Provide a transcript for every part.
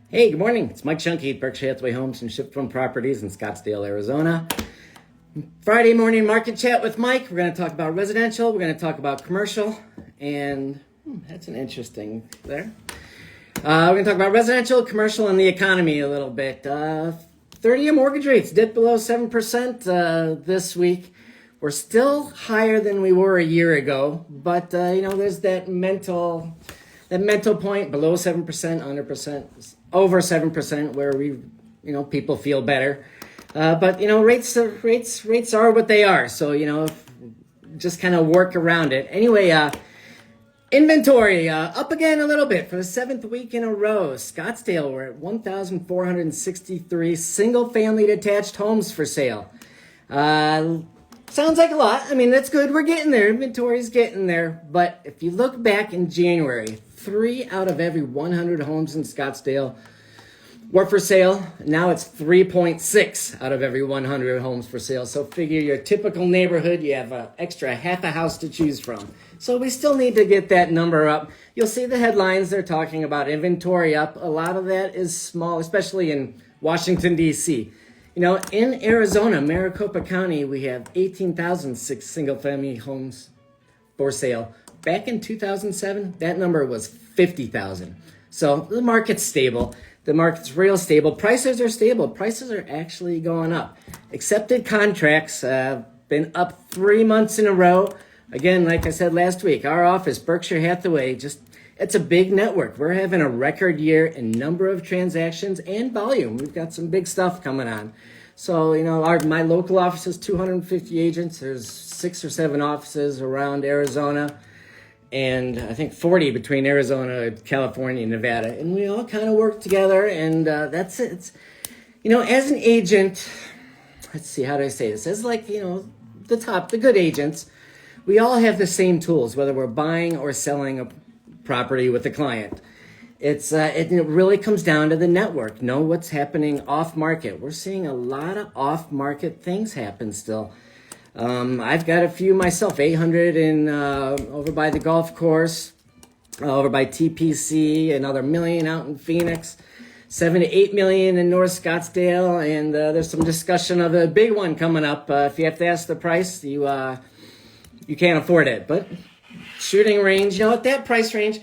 Hey, good morning. It's Mike Shunke at Berkshire Hathaway Homes and Ship From Properties in Scottsdale, Arizona. Friday morning market chat with Mike. We're going to talk about residential. We're going to talk about commercial. And that's an interesting there. We're going to talk about residential, commercial, and the economy a little bit. 30-year mortgage rates dipped below 7% this week. We're still higher than we were a year ago. But, there's that mental point below 7%, under percent, over 7%, where people feel better. But rates are what they are. So just kind of work around it. Anyway, inventory up again a little bit for the seventh week in a row. Scottsdale, we're at 1,463 single-family detached homes for sale. Sounds like a lot. I mean, that's good. We're getting there. Inventory's getting there. But if you look back in January, 3 out of every 100 homes in Scottsdale were for sale. Now it's 3.6 out of every 100 homes for sale. So figure your typical neighborhood, you have an extra half a house to choose from. So we still need to get that number up. You'll see the headlines. They're talking about inventory up. A lot of that is small, especially in Washington, D.C. In Arizona, Maricopa County, we have 18,006 single-family homes for sale. Back in 2007, that number was 50,000. So the market's stable. The market's real stable. Prices are stable. Prices are actually going up. Accepted contracts have been up 3 months in a row. Again, like I said last week, our office, Berkshire Hathaway, it's a big network. We're having a record year in number of transactions and volume. We've got some big stuff coming on. So, my local office is 250 agents. There's 6 or 7 offices around Arizona. And I think 40 between Arizona, California, and Nevada. And we all kind of work together, and that's it. As an agent, let's see, how do I say this? As the good agents, we all have the same tools, whether we're buying or selling a property with a client. It really comes down to the network. Know what's happening off market. We're seeing a lot of off market things happen still. I've got a few myself, 800 over by the golf course, over by TPC, another million out in Phoenix, 7 to 8 million in North Scottsdale, and there's some discussion of a big one coming up. If you have to ask the price, you can't afford it. But shooting range, at that price range,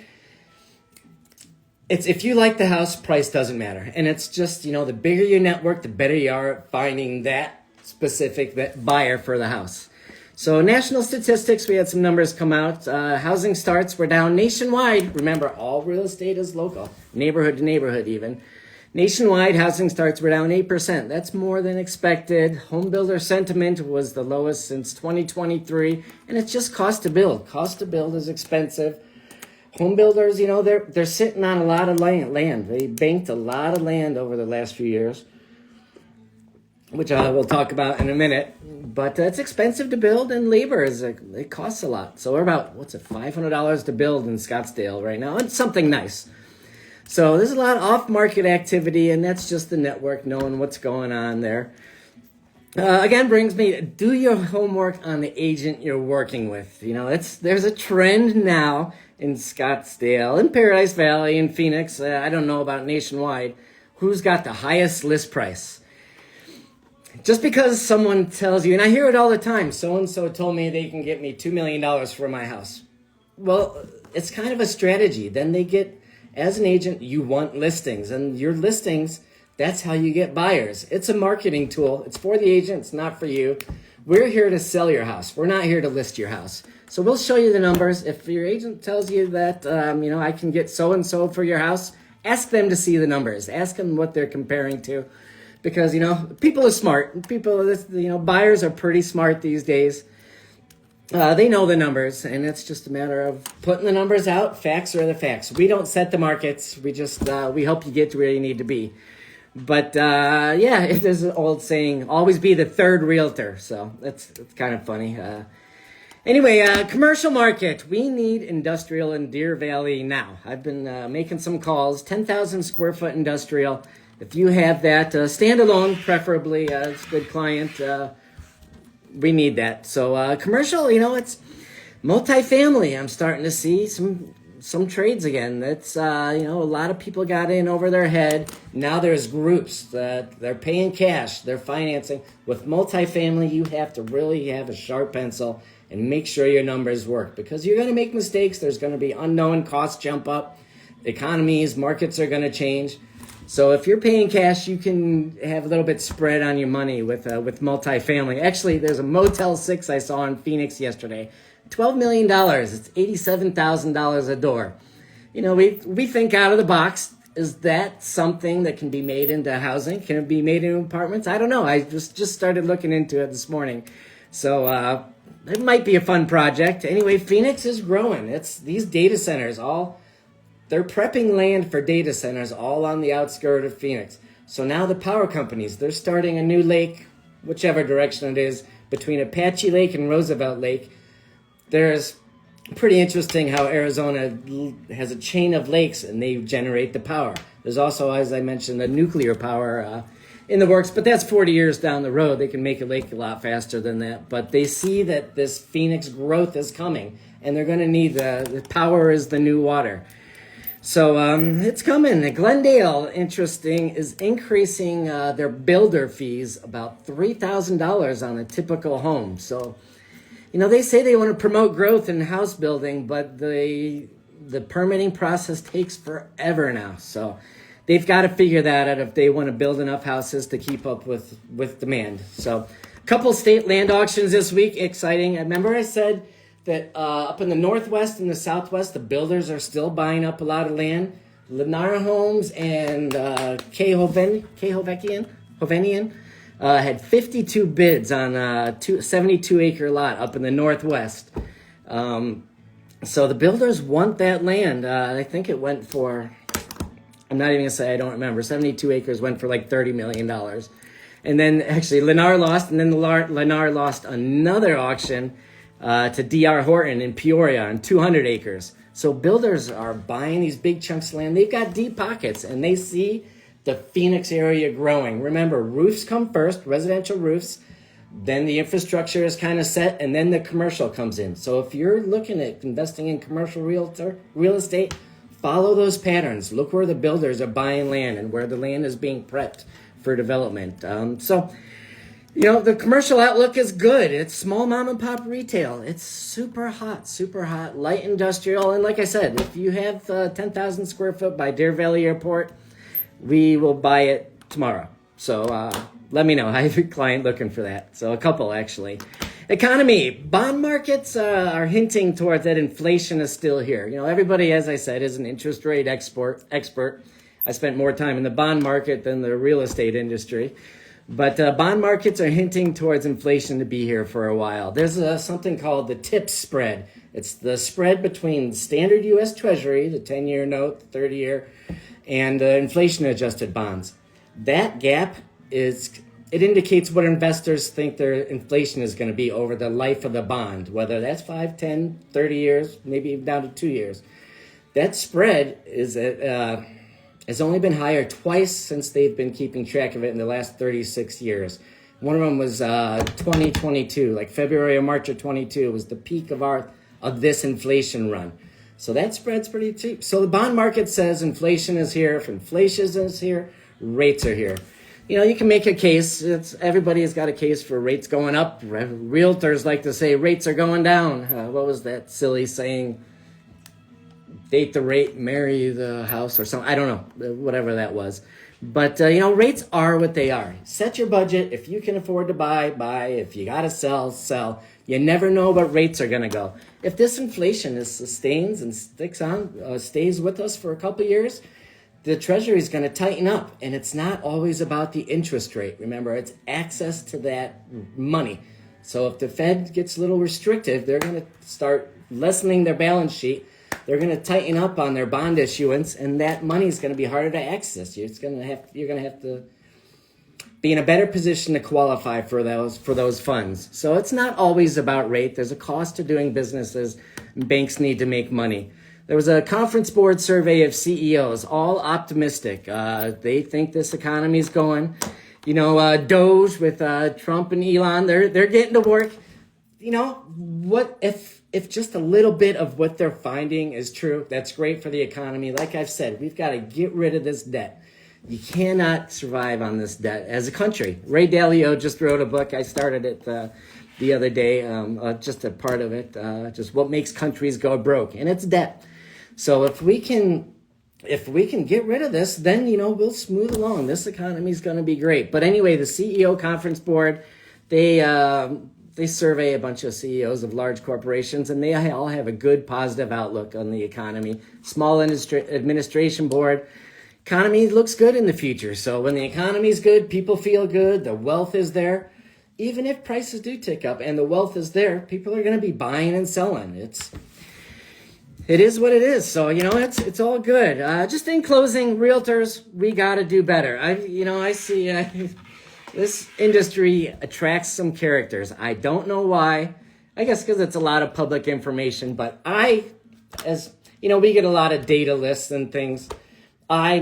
it's if you like the house, price doesn't matter. And it's just, the bigger your network, the better you are at finding that specific buyer for the house. So national statistics, we had some numbers come out. Housing starts were down nationwide. Remember, all real estate is local, neighborhood to neighborhood even. Nationwide, housing starts were down 8%. That's more than expected. Home builder sentiment was the lowest since 2023, and it's just cost to build. Cost to build is expensive. Home builders, they're sitting on a lot of land. They banked a lot of land over the last few years, which we'll talk about in a minute. But it's expensive to build, and labor it costs a lot. So we're about, $500 to build in Scottsdale right now. It's something nice. So there's a lot of off-market activity, and that's just the network knowing what's going on there. Again, brings me, do your homework on the agent you're working with. There's a trend now in Scottsdale, in Paradise Valley, in Phoenix. I don't know about nationwide. Who's got the highest list price? Just because someone tells you, and I hear it all the time, so-and-so told me they can get me $2 million for my house. Well, it's kind of a strategy. Then as an agent, you want listings, and your listings, that's how you get buyers. It's a marketing tool. It's for the agent. It's not for you. We're here to sell your house. We're not here to list your house. So we'll show you the numbers. If your agent tells you that, I can get so-and-so for your house, ask them to see the numbers. Ask them what they're comparing to. Because, people are smart. Buyers are pretty smart these days. They know the numbers, and it's just a matter of putting the numbers out. Facts are the facts. We don't set the markets. We just, we help you get to where you need to be. But, there's an old saying, always be the third realtor. So it's kind of funny. Anyway, commercial market. We need industrial in Deer Valley now. I've been making some calls. 10,000 square foot industrial. If you have that, standalone, preferably, it's a good client. We need that. So commercial, it's multifamily. I'm starting to see some some trades again. That's a lot of people got in over their head. Now there's groups that they're paying cash, they're financing. With multifamily, you have to really have a sharp pencil and make sure your numbers work, because you're going to make mistakes. There's going to be unknown costs jump up. Economies, markets are going to change. So if you're paying cash, you can have a little bit spread on your money with multifamily. Actually, there's a Motel 6 I saw in Phoenix yesterday. $12 million. It's $87,000 a door. We think out of the box. Is that something that can be made into housing? Can it be made into apartments? I don't know. I just started looking into it this morning. So it might be a fun project. Anyway, Phoenix is growing. It's these data centers they're prepping land for data centers all on the outskirts of Phoenix. So now the power companies, they're starting a new lake, whichever direction it is, between Apache Lake and Roosevelt Lake. There's pretty interesting how Arizona has a chain of lakes and they generate the power. There's also, as I mentioned, the nuclear power in the works, but that's 40 years down the road. They can make a lake a lot faster than that. But they see that this Phoenix growth is coming, and they're going to need the power is the new water. So it's coming. Glendale, interesting, is increasing their builder fees about $3,000 on a typical home. So, they say they want to promote growth in house building, but the permitting process takes forever now. So they've got to figure that out if they want to build enough houses to keep up with demand. So a couple state land auctions this week. Exciting. Remember I said that up in the Northwest and the Southwest, the builders are still buying up a lot of land. Lennar Homes and Hovenian had 52 bids on a 72-acre lot up in the Northwest. So the builders want that land. I think it went for, I'm not even going to say I don't remember, 72 acres went for like $30 million. And then actually Lennar lost, and then Lennar lost another auction to D.R. Horton in Peoria on 200 acres. So builders are buying these big chunks of land. They've got deep pockets, and they see the Phoenix area growing. Remember, roofs come first, residential roofs. Then the infrastructure is kind of set, and then the commercial comes in. So if you're looking at investing in commercial real estate, follow those patterns. Look where the builders are buying land and where the land is being prepped for development. The commercial outlook is good. It's small mom and pop retail. It's super hot, light industrial. And like I said, if you have 10,000 square foot by Deer Valley Airport, we will buy it tomorrow. So let me know. I have a client looking for that. So a couple, actually. Economy. Bond markets are hinting towards that inflation is still here. Everybody, as I said, is an interest rate expert. I spent more time in the bond market than the real estate industry. But bond markets are hinting towards inflation to be here for a while. There's something called the TIPS spread. It's the spread between standard U.S. Treasury, the 10-year note, the 30-year, and inflation-adjusted bonds. That gap it indicates what investors think their inflation is going to be over the life of the bond, whether that's 5, 10, 30 years, maybe even down to 2 years. That spread has only been higher twice since they've been keeping track of it in the last 36 years. One of them was 2022, like February or March of 22 was the peak of this inflation run. So that spread's pretty cheap. So the bond market says inflation is here. If inflation is here, rates are here. You can make a case. Everybody has got a case for rates going up. Realtors like to say rates are going down. What was that silly saying? Date the rate, marry the house, or something. I don't know, whatever that was. But, rates are what they are. Set your budget. If you can afford to buy, buy. If you got to sell, sell. You never know what rates are going to go. If this inflation sustains and stays with us for a couple years, the Treasury is going to tighten up. And it's not always about the interest rate. Remember, it's access to that money. So if the Fed gets a little restrictive, they're going to start lessening their balance sheet. They're going to tighten up on their bond issuance, and that money is going to be harder to access. You're going to have to be in a better position to qualify for those funds. So it's not always about rate. There's a cost to doing businesses. Banks need to make money. There was a conference board survey of CEOs, all optimistic. They think this economy is going. Doge with Trump and Elon, they're getting to work. What if if just a little bit of what they're finding is true, that's great for the economy. Like I've said, we've got to get rid of this debt. You cannot survive on this debt as a country. Ray Dalio just wrote a book. I started it the other day, just a part of it, just what makes countries go broke, and it's debt. So if we can get rid of this, then, we'll smooth along. This economy is going to be great. But anyway, the CEO Conference Board, they survey a bunch of CEOs of large corporations, and they all have a good, positive outlook on the economy. Small industry administration board, economy looks good in the future. So when the economy is good, people feel good, the wealth is there. Even if prices do tick up and the wealth is there, people are going to be buying and selling. It is what it is. So, it's all good. Just in closing, realtors, we got to do better. I see this industry attracts some characters. I don't know why. I guess because it's a lot of public information, but we get a lot of data lists and things. We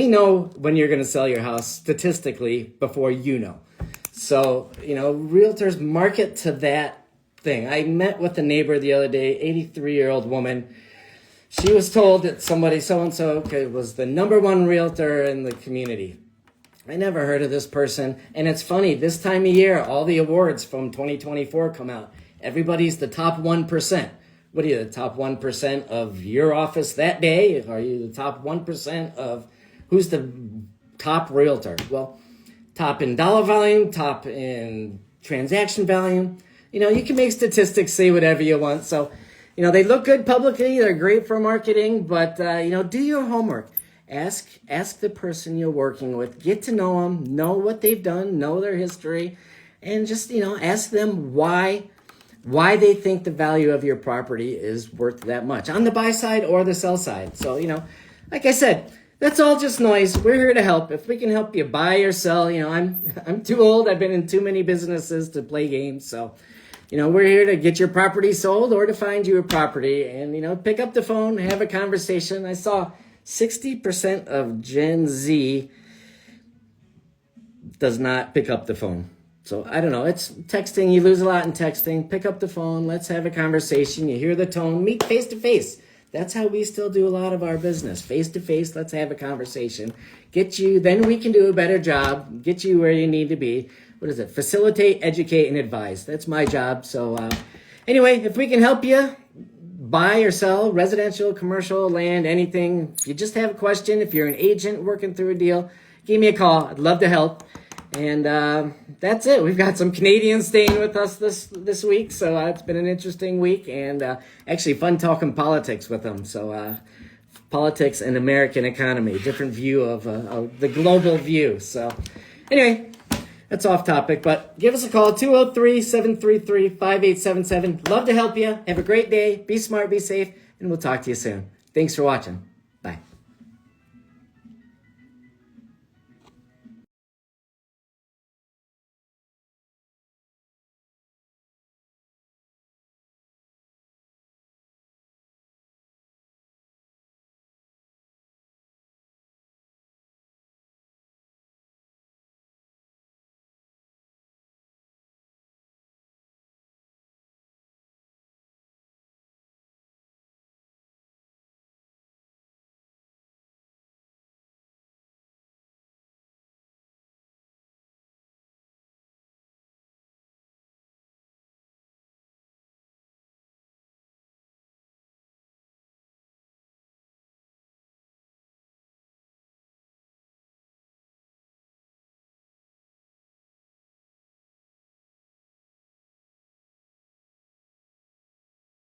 know when you're going to sell your house statistically before you know. So, realtors market to that thing. I met with a neighbor the other day, 83-year-old woman. She was told that somebody so-and-so was the number one realtor in the community. I never heard of this person. And it's funny, this time of year, all the awards from 2024 come out. Everybody's the top 1%. What are you, the top 1% of your office that day? Are you the top 1% of who's the top realtor? Well, top in dollar volume, top in transaction volume. You can make statistics say whatever you want. So, they look good publicly. They're great for marketing, but, do your homework. Ask the person you're working with. Get to know them, know what they've done, know their history, and just, ask them why they think the value of your property is worth that much on the buy side or the sell side. So, like I said, that's all just noise. We're here to help. If we can help you buy or sell, I'm too old. I've been in too many businesses to play games. So, we're here to get your property sold or to find you a property and, pick up the phone, have a conversation. I saw 60% of Gen Z does not pick up the phone. So I don't know. It's texting. You lose a lot in texting. Pick up the phone. Let's have a conversation. You hear the tone. Meet face to face. That's how we still do a lot of our business. Face to face. Let's have a conversation. Then we can do a better job. Get you where you need to be. What is it? Facilitate, educate, and advise. That's my job. So anyway, if we can help you buy or sell residential, commercial, land, anything. If you just have a question, if you're an agent working through a deal, give me a call. I'd love to help. And that's it. We've got some Canadians staying with us this week, so it's been an interesting week, and actually fun talking politics with them. So politics and American economy, different view of the global view. So anyway, that's off topic, but give us a call, 203-733-5877. Love to help you. Have a great day. Be smart, be safe, and we'll talk to you soon. Thanks for watching. Bye.